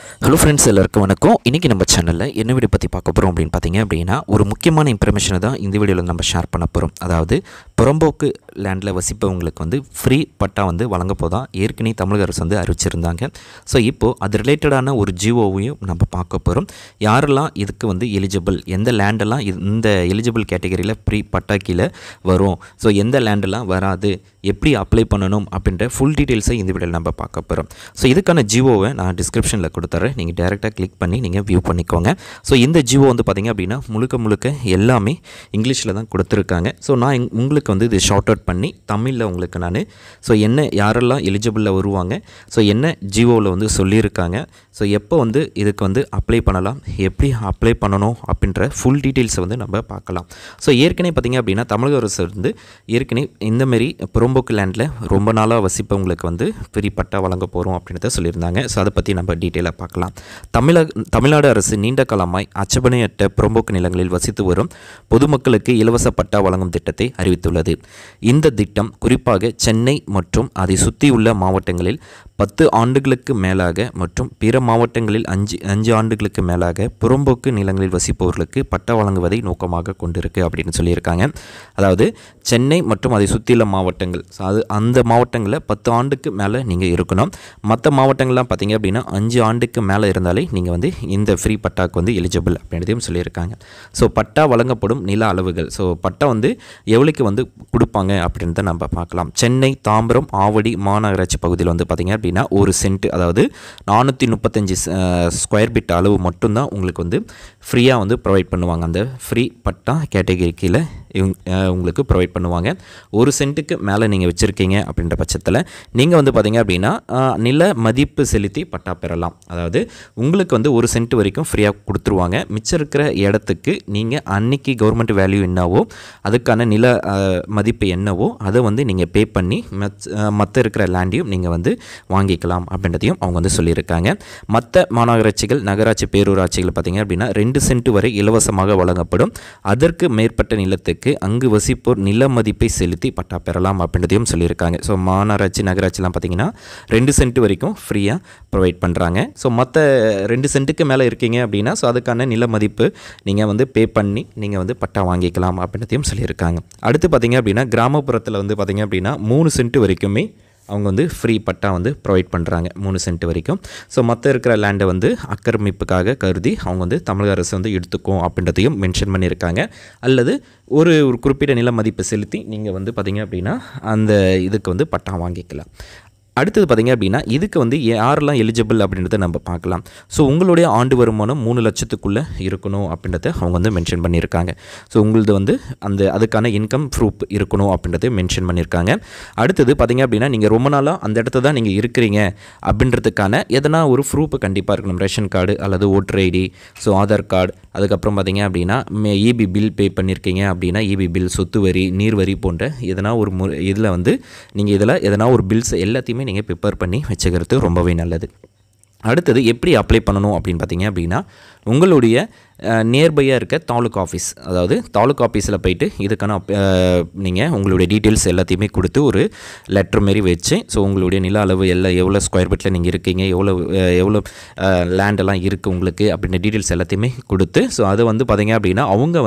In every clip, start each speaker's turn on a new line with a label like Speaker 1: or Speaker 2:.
Speaker 1: Hello friends, எல்லாருக்கும் வணக்கம். இன்றைக்கி நம்ம சேனலில் என்ன வீடியோ பற்றி பார்க்க போகிறோம் அப்படின்னு பார்த்தீங்க அப்படின்னா, ஒரு முக்கியமான இன்ஃபர்மேஷனை தான் இந்த வீடியோவில் நம்ம ஷேர் பண்ண போகிறோம். அதாவது புறம்போக்கு லேண்டில் வசிப்பவங்களுக்கு ஃப்ரீ பட்டா வழங்க போதான் ஏற்கனவே தமிழக அரசு அறிவிச்சிருந்தாங்க. ஸோ இப்போது அது ரிலேட்டடான ஒரு ஜிஓவையும் நம்ம பார்க்க போகிறோம். யாரெல்லாம் இதுக்கு எலிஜிபிள், எந்த லேண்டெல்லாம் இந்த எலிஜிபிள் கேட்டகரியில் ஃப்ரீ பட்டா கீழே வரும், ஸோ எந்த லேண்டெல்லாம் வராது, எப்படி அப்ளை பண்ணணும் அப்படின்ற ஃபுல் டீட்டெயில்ஸை இந்த வீடியோவில் நம்ம பார்க்க போகிறோம். ஸோ இதுக்கான ஜிஓவை நான் டிஸ்கிரிப்ஷனில் கொடுத்துறேன், நீங்கள் டேரெக்டாக கிளிக் பண்ணி நீங்கள் வியூ பண்ணிக்கோங்க. ஸோ இந்த ஜிஓ பார்த்திங்க அப்படின்னா முழுக்க எல்லாமே இங்கிலீஷில் தான் கொடுத்துருக்காங்க. ஸோ நான் உங்களுக்கு இது ஷார்ட் அவுட் பண்ணி தமிழில் உங்களுக்கு நான் ஸோ என்ன யாரெல்லாம் எலிஜிபிளில் வருவாங்க, ஸோ என்ன ஜிஓவில் சொல்லியிருக்காங்க, ஸோ எப்போ இதுக்கு அப்ளை பண்ணலாம், எப்படி அப்ளை பண்ணணும் அப்படின்ற ஃபுல் டீட்டெயில்ஸை நம்ம பார்க்கலாம். ஸோ ஏற்கனவே பார்த்திங்க அப்படின்னா தமிழக அரசு ஏற்கனவே இந்தமாரி புறம்போக்கு லேண்டில் ரொம்ப நாளாக வசிப்பவங்களுக்கு ஃப்ரீ பட்டா வழங்க போகிறோம் அப்படின்றத சொல்லியிருந்தாங்க. ஸோ அதை பற்றி நம்ம டீட்டெயிலாக பார்க்கலாம். தமிழ்நாடு அரசு நீண்ட காலமாய் அச்சபணையற்ற புறம்போக்கு நிலங்களில் வசித்து வரும் பொதுமக்களுக்கு இலவச பட்டா வழங்கும் திட்டத்தை அறிவித்துள்ளது. இந்த திட்டம் குறிப்பாக சென்னை மற்றும் அதை சுற்றியுள்ள மாவட்டங்களில் 10 ஆண்டுகளுக்கு மேலாக மற்றும் பிற மாவட்டங்களில் 5 ஆண்டுகளுக்கு மேலாக புறம்போக்கு நிலங்களில் வசிப்பவர்களுக்கு பட்டா வழங்குவதை நோக்கமாக கொண்டிருக்கு அப்படின்னு சொல்லியிருக்காங்க. அதாவது சென்னை மற்றும் அதை சுற்றியுள்ள மாவட்டங்கள், ஸோ அந்த மாவட்டங்களில் 10 ஆண்டுக்கு மேலே நீங்கள் இருக்கணும். மற்ற மாவட்டங்கள்லாம் பார்த்தீங்க அப்படின்னா 5 ஆண்டுக்கு மேலே இருந்தாலே நீங்கள் இந்த ஃப்ரீ பட்டாக்கு எலிஜிபிள் அப்படின்றதையும் சொல்லியிருக்காங்க. ஸோ பட்டா வழங்கப்படும் நில அளவுகள், ஸோ பட்டா எவ்வளோக்கு கொடுப்பாங்க அப்படின்றத நம்ம பார்க்கலாம். சென்னை, தாம்பரம், ஆவடி மாநகராட்சி பகுதியில் பார்த்திங்க அப்படின்னா ஒரு சென்ட், அதாவது 435 ஸ்கொயர் ஃபீட் அளவு மட்டும்தான் உங்களுக்கு ஃப்ரீயாக ப்ரொவைட் பண்ணுவாங்க. அந்த ஃப்ரீ பட்டா கேட்டகரி கீழே உங்களுக்கு ப்ரொவைட் பண்ணுவாங்க. ஒரு சென்ட்டுக்கு மேலே நீங்கள் வச்சுருக்கீங்க அப்படின்ற பட்சத்தில் நீங்கள் பார்த்திங்க அப்படின்னா நில மதிப்பு செலுத்தி பட்டா பெறலாம். அதாவது உங்களுக்கு ஒரு சென்ட் வரைக்கும் ஃப்ரீயாக கொடுத்துருவாங்க. மிச்சம் இருக்கிற இடத்துக்கு நீங்கள் அன்னைக்கு கவர்மெண்ட் வேல்யூ என்னவோ அதுக்கான நில மதிப்பு என்னவோ அதை நீங்கள் பே பண்ணி மற்ற இருக்கிற லேண்டையும் நீங்கள் வாங்கிக்கலாம் அப்படின்றதையும் அவங்க சொல்லியிருக்காங்க. மற்ற மாநகராட்சிகள், நகராட்சி, பேரூராட்சிகள் பார்த்திங்க அப்படின்னா 2 சென்ட் வரை இலவசமாக வழங்கப்படும். அதற்கு மேற்பட்ட நிலத்துக்கு அங்கு வசிப்போர் நில மதிப்பை செலுத்தி பட்டா பெறலாம் அப்படின்றதையும் சொல்லியிருக்காங்க. ஸோ மாநகராட்சி, நகராட்சிலாம் பார்த்திங்கன்னா 2 சென்ட் வரைக்கும் ஃப்ரீயாக ப்ரொவைட் பண்ணுறாங்க. ஸோ மற்ற 2 சென்ட்டுக்கு மேலே இருக்கீங்க அப்படின்னா ஸோ அதுக்கான நில மதிப்பு நீங்கள் பே பண்ணி நீங்கள் பட்டா வாங்கிக்கலாம் அப்படின்றதையும் சொல்லியிருக்காங்க. அடுத்து பார்த்திங்க அப்படின்னா கிராமப்புறத்தில் பார்த்திங்க அப்படின்னா 3 சென்ட் வரைக்குமே அவங்க ஃப்ரீ பட்டா ப்ரொவைட் பண்ணுறாங்க, 3 சென்ட் வரைக்கும். ஸோ மற்ற இருக்கிற லேண்டை ஆக்கிரமிப்புக்காக கருதி அவங்க தமிழக அரசு எடுத்துக்கும் அப்படின்றதையும் மென்ஷன் பண்ணியிருக்காங்க. அல்லது ஒரு குறிப்பிட்ட நில மதிப்பு செலுத்தி நீங்கள் பார்த்திங்க அப்படின்னா அந்த இதுக்கு பட்டா வாங்கிக்கலாம். அடுத்தது பார்த்திங்க அப்படின்னா இதுக்கு யாரெல்லாம் எலிஜிபிள் அப்படின்றத நம்ம பார்க்கலாம். ஸோ உங்களுடைய ஆண்டு வருமானம் 3 லட்சத்துக்குள்ளே இருக்கணும் அப்படின்றத அவங்க மென்ஷன் பண்ணியிருக்காங்க. ஸோ உங்களது அதுக்கான இன்கம் ப்ரூஃப் இருக்கணும் அப்படின்றத மென்ஷன் பண்ணியிருக்காங்க. அடுத்தது பார்த்திங்க அப்படின்னா நீங்கள் ரொம்ப நாளாக அந்த இடத்த தான் நீங்கள் இருக்கிறீங்க அப்படின்றதுக்கான எதனா ஒரு ப்ரூஃப் கண்டிப்பாக இருக்கணும். ரேஷன் கார்டு அல்லது voter ID, so Aadhaar card, அதுக்கப்புறம் பார்த்திங்க அப்படின்னா இபி பில் பே பண்ணியிருக்கீங்க அப்படின்னா இபி பில், சொத்து வரி, நீர் வரி போன்ற எதனா ஒரு இதில் நீங்கள் இதில் எதனா ஒரு பில்ஸ் எல்லாத்தையுமே நீங்கள் ப்ரிப்பேர் பண்ணி வச்சுக்கிறது ரொம்பவே நல்லது. அடுத்தது எப்படி அப்ளை பண்ணணும் அப்படின்னு பார்த்தீங்க அப்படின்னா உங்களுடைய நியர்பையாக இருக்க தாலுக் ஆஃபீஸ், அதாவது தாலுக் ஆஃபீஸில் போய்ட்டு இதுக்கான நீங்கள் உங்களுடைய டீட்டெயில்ஸ் எல்லாத்தையுமே கொடுத்து ஒரு லெட்டர் மாரி வச்சு, ஸோ உங்களுடைய நில அளவு எல்லாம் எவ்வளோ ஸ்கொயர் ஃபீட்டில் நீங்கள் இருக்கீங்க, எவ்வளோ லேண்டெல்லாம் இருக்குது உங்களுக்கு அப்படின்ற டீட்டெயில்ஸ் எல்லாத்தையுமே கொடுத்து, ஸோ அதை பார்த்திங்க அப்படின்னா அவங்க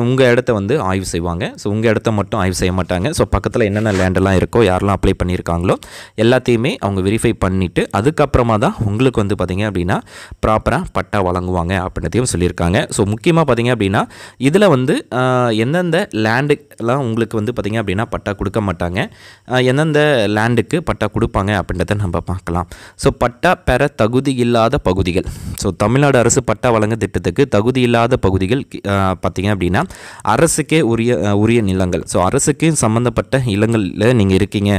Speaker 1: உங்கள் இடத்த ஆய்வு செய்வாங்க. ஸோ உங்கள் இடத்த மட்டும் ஆய்வு செய்ய மாட்டாங்க. ஸோ பக்கத்தில் என்னென்ன லேண்டெல்லாம் இருக்கோ, யாரெல்லாம் அப்ளை பண்ணியிருக்காங்களோ எல்லாத்தையுமே அவங்க வெரிஃபை பண்ணிவிட்டு அதுக்கப்புறமா தான் உங்களுக்கு பார்த்திங்க அப்படின்னா ப்ராப்பராக பட்டா வழங்குவாங்க அப்படின்றதையும் சொல்லியிருக்காங்க. ஸோ முக்கியமாக பார்த்திங்க அப்படின்னா இதில் எந்தெந்த லேண்டுக்கெலாம் உங்களுக்கு பார்த்திங்க அப்படின்னா பட்டா கொடுக்க மாட்டாங்க, எந்தெந்த லேண்டுக்கு பட்டா கொடுப்பாங்க அப்படின்றத நம்ம பார்க்கலாம். ஸோ பட்டா பெற தகுதி இல்லாத பகுதிகள், ஸோ தமிழ்நாடு அரசு பட்டா வழங்க திட்டத்துக்கு தகுதி இல்லாத பகுதிகள் பார்த்திங்க அப்படின்னா அரசுக்கே உரிய நிலங்கள், ஸோ அரசுக்கு சம்மந்தப்பட்ட நிலங்களில் நீங்கள் இருக்கீங்க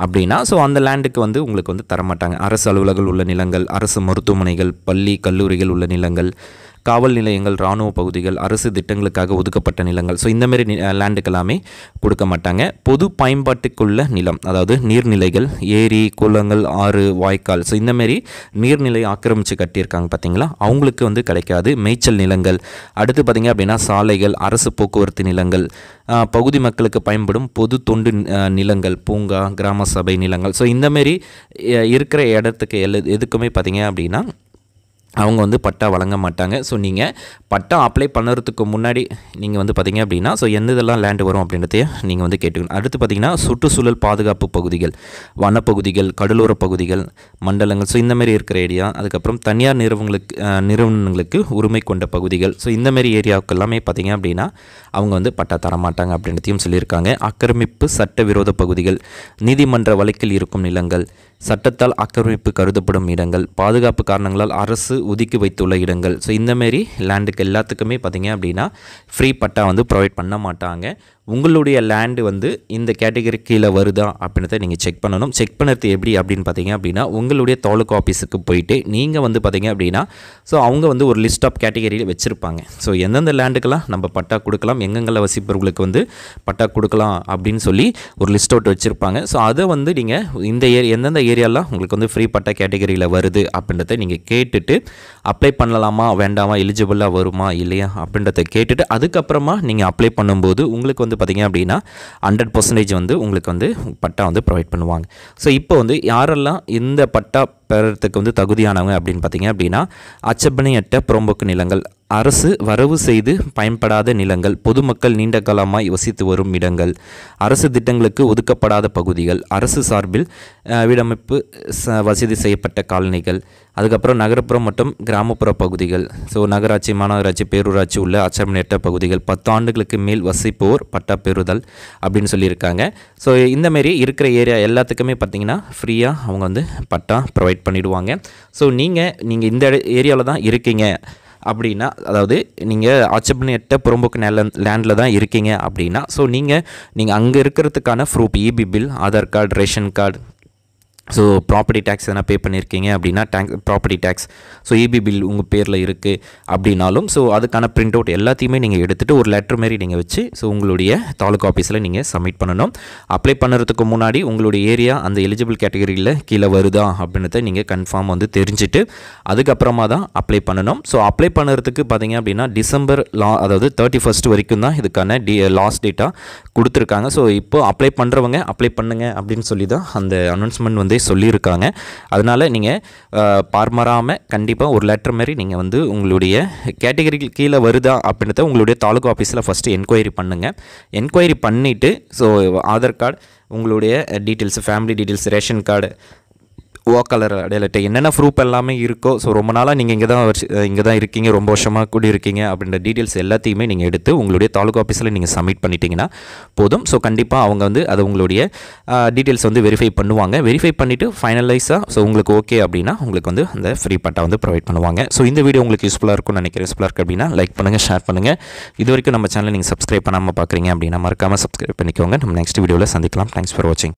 Speaker 1: அப்படின்னா ஸோ அந்த லேண்டுக்கு உங்களுக்கு தரமாட்டாங்க. அரசு அலுவலர்கள் உள்ள நிலங்கள், அரசு மருத்துவமனைகள், பள்ளி கல்லூரிகள் உள்ள நிலங்கள், காவல் நிலையங்கள், இராணுவ பகுதிகள், அரசு திட்டங்களுக்காக ஒதுக்கப்பட்ட நிலங்கள். ஸோ இந்த மாதிரி லேண்டுக்கு எல்லாமே கொடுக்க மாட்டாங்க. பொது பயன்பாட்டுக்குள்ள நிலம், அதாவது நீர்நிலைகள், ஏரி, குளங்கள், ஆறு, வாய்க்கால், ஸோ இந்தமாரி நீர்நிலை ஆக்கிரமித்து கட்டியிருக்காங்க பார்த்தீங்களா, அவங்களுக்கு வந்து கிடைக்காது. மேய்ச்சல் நிலங்கள், அடுத்து பார்த்திங்க அப்படின்னா சாலைகள், அரசு போக்குவரத்து நிலங்கள், பகுதி மக்களுக்கு பயன்படும் பொது தொண்டு நிலங்கள், பூங்கா, கிராம சபை நிலங்கள், ஸோ இந்தமாரி இருக்கிற இடத்துக்கு எதுக்குமே பார்த்திங்க அப்படின்னா அவங்க வந்து பட்டா வழங்க மாட்டாங்க. ஸோ நீங்கள் பட்டா அப்ளை பண்ணுறதுக்கு முன்னாடி நீங்கள் வந்து பார்த்திங்க அப்படின்னா ஸோ எந்த இதெல்லாம் லேண்டு வரும் அப்படின்றதையும் நீங்கள் வந்து கேட்டுக்கணும். அடுத்து பார்த்திங்கன்னா சுற்றுச்சூழல் பாதுகாப்பு பகுதிகள், வனப்பகுதிகள், கடலோர பகுதிகள், மண்டலங்கள், ஸோ இந்தமாரி இருக்கிற ஏரியா. அதுக்கப்புறம் தனியார் நிறுவனங்களுக்கு உரிமை கொண்ட பகுதிகள், ஸோ இந்தமாரி ஏரியாவுக்கு எல்லாமே பார்த்திங்க அப்படின்னா அவங்க வந்து பட்டா தரமாட்டாங்க அப்படின்றதையும் சொல்லியிருக்காங்க. ஆக்கிரமிப்பு சட்டவிரோத பகுதிகள், நீதிமன்ற வழக்கில் இருக்கும் நிலங்கள், சட்டத்தால் ஆக்கிரமிப்பு கருதப்படும் இடங்கள், பாதுகாப்பு காரணங்களால் அரசு ஒதுக்கி வைத்துள்ள இடங்கள், ஸோ இந்தமாரி லேண்டுக்கு எல்லாத்துக்குமே பார்த்திங்க அப்படின்னா ஃப்ரீ பட்டா வந்து ப்ரொவைட் பண்ண மாட்டாங்க. உங்களுடைய லேண்டு வந்து இந்த கேட்டகரி கீழே வருதா அப்படின்றத நீங்கள் செக் பண்ணணும். செக் பண்ணுறது எப்படி அப்படின்னு பார்த்தீங்க அப்படின்னா உங்களுடைய தாலுகா ஆஃபீஸுக்கு போயிட்டு நீங்கள் வந்து பார்த்தீங்க அப்படின்னா ஸோ அவங்க வந்து ஒரு லிஸ்ட் ஆஃப் கேட்டகரியில் வச்சுருப்பாங்க. ஸோ எந்தெந்த லேண்டுக்கெல்லாம் நம்ம பட்டா கொடுக்கலாம், எங்கெங்கெல்லாம் வசிப்பவர்களுக்கு வந்து பட்டா கொடுக்கலாம் அப்படின்னு சொல்லி ஒரு லிஸ்ட் அவுட் வச்சுருப்பாங்க. ஸோ அதை வந்து நீங்கள் இந்த எந்தெந்த ஏரியாலாம் உங்களுக்கு வந்து ஃப்ரீ பட்டா கேட்டகரியில் வருது அப்படின்றத நீங்கள் கேட்டுட்டு அப்ளை பண்ணலாமா வேண்டாமா, எலிஜிபிளாக வருமா இல்லையா அப்படின்றத கேட்டுட்டு அதுக்கப்புறமா நீங்கள் அப்ளை பண்ணும்போது உங்களுக்கு வந்து பார்த்திங்க அப்படின்னா 100% வந்து உங்களுக்கு வந்து பட்டா வந்து ப்ரொவைட் பண்ணுவாங்க. ஸோ இப்போ வந்து யாரெல்லாம் இந்த பட்டா பெறத்துக்கு வந்து தகுதியானவங்க அப்படின்னு பார்த்தீங்க அப்படின்னா அச்சப்பணையற்ற புறம்போக்கு நிலங்கள், அரசு வரவு செய்து பயன்படாத நிலங்கள், பொதுமக்கள் நீண்ட காலமாய் வசித்து வரும் இடங்கள், அரசு திட்டங்களுக்கு ஒதுக்கப்படாத பகுதிகள், அரசு சார்பில் வீடமைப்பு வசதி செய்யப்பட்ட காலனிகள், அதுக்கப்புறம் நகர்ப்புறம் மற்றும் கிராமப்புற பகுதிகள், ஸோ நகராட்சி, மாநகராட்சி, பேரூராட்சி உள்ள அச்சப்பணையற்ற பகுதிகள், 10 ஆண்டுகளுக்கு மேல் வசிப்போர் பட்டா பெறுதல் அப்படின்னு சொல்லியிருக்காங்க. ஸோ இந்தமாரி இருக்கிற ஏரியா எல்லாத்துக்குமே பார்த்திங்கன்னா ஃப்ரீயாக அவங்க வந்து பட்டா ப்ரொவைட் பண்ணிவிடுவாங்க. ஸோ நீங்கள் இந்த ஏரியாவில் தான் இருக்கீங்க அப்படின்னா, அதாவது நீங்கள் ஆட்சேபணையற்ற புறம்போக்கு லேண்டில் தான் இருக்கீங்க அப்படின்னா ஸோ நீங்கள் அங்கே இருக்கிறதுக்கான proof, EB bill, Aadhaar card, ration card, so property tax எதனா பே பண்ணியிருக்கீங்க அப்படின்னா property tax, so EB bill உங்கள் பேரில் இருக்குது அப்படின்னாலும் ஸோ அதுக்கான பிரிண்ட் அவுட் எல்லாத்தையுமே நீங்கள் எடுத்துகிட்டு ஒரு லெட்டர் மாரி நீங்கள் வச்சு ஸோ உங்களுடைய தாலுகா ஆஃபீஸில் நீங்கள் சப்மிட் பண்ணணும். அப்ளை பண்ணுறதுக்கு முன்னாடி உங்களுடைய ஏரியா அந்த எலிஜிபிள் கேட்டகரியில் கீழே வருதா அப்படின்றத நீங்கள் கன்ஃபார்ம் வந்து தெரிஞ்சுட்டு அதுக்கப்புறமா தான் அப்ளை பண்ணணும். ஸோ அப்ளை பண்ணுறதுக்கு பார்த்திங்க அப்படின்னா டிசம்பர் அதாவது 31 வரைக்கும் தான் இதுக்கான லாஸ்ட் டேட்டாக கொடுத்துருக்காங்க. ஸோ இப்போது அப்ளை பண்ணுறவங்க அப்ளை பண்ணுங்க அப்படின்னு சொல்லி தான் அந்த அனௌன்ஸ்மெண்ட் வந்து சொல்லியிருக்காங்க. அதனால் நீங்கள் பார்மராமல் கண்டிப்பாக ஒரு லெட்டர் மாதிரி நீங்கள் வந்து உங்களுடைய கேட்டகரிக்கு கீழே வருதா அப்படின்றத உங்களுடைய தாலுகா ஆஃபீஸில் ஃபஸ்ட்டு என்கொயரி பண்ணுங்கள். என்கொயரி பண்ணிவிட்டு ஸோ ஆதார் கார்டு, உங்களுடைய details, family details, ration card, ஓக்கலர் அடையாளட்டை, என்னென்ன ப்ரூஃப் எல்லாமே இருக்கோ, ஸோ ரொம்ப நாளாக நீங்கள் இங்கே தான் இருக்கீங்க, ரொம்ப வருஷமாக கூடி இருக்கீங்க அப்படின்ற டீட்டெயில்ஸ் எல்லாத்தையுமே நீங்கள் எடுத்து உங்களுடைய தாலுகா ஆஃபீஸில் நீங்கள் சப்மிட் பண்ணிட்டீங்கன்னா போதும். ஸோ கண்டிப்பாக அவங்க வந்து அதை உங்களுடைய டீட்டெயில்ஸ் வந்து வெரிஃபை பண்ணுவாங்க. வெரிஃபை பண்ணிவிட்டு ஃபைனலைஸாக ஸோ உங்களுக்கு ஓகே அப்படின்னா உங்களுக்கு வந்து அந்த ஃப்ரீ பட்டா வந்து ப்ரொவைட் பண்ணுவாங்க. ஸோ இந்த வீடியோ உங்களுக்கு யூஸ்ஃபுல்லாக இருக்கும்னு நினைக்கிறேன். யூஸ்ஃபுல்லாக இருக்குது அப்படின்னா லைக் பண்ணுங்கள், ஷேர் பண்ணுங்கள். இது வரைக்கும் நம்ம சேனலை நீங்கள் சப்ஸ்கிரைப் பண்ணாமல் பார்க்குறீங்க அப்படின்னா மறக்காமல் சப்ஸ்கிரைப் பண்ணிக்கோங்க. நம்ம நெக்ஸ்ட் வீடியோவில் சந்திக்கலாம். தேங்க்ஸ் ஃபார் வாட்சிங்.